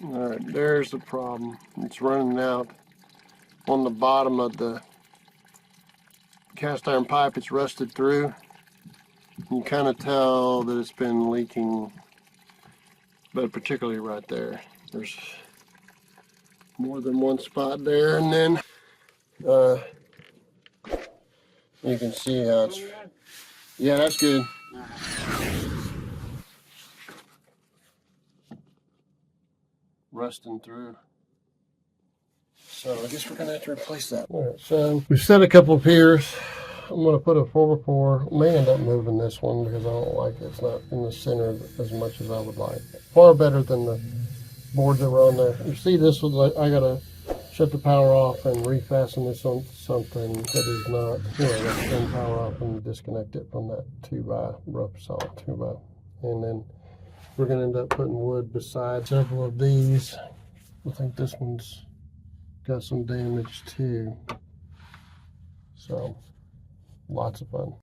Alright, there's the problem. It's running out on the bottom of the cast iron pipe. It's rusted through. You can kind of tell that it's been leaking, but particularly right there. There's more than one spot there, and then you can see how it's, yeah, that's good. Rusting through. So I guess we're gonna have to replace that. All right, so we've set a couple of piers. I'm gonna put a 4x4. May end up moving this one because I don't like it. It's not in the center as much as I would like. Far better than the boards that were on there. You see, this was like, I gotta shut the power off and refasten this on something that is not, you know, let's turn power off and disconnect it from that 2x rope saw 2x. And then we're gonna end up putting wood beside several of these. I think this one's got some damage too. So lots of fun.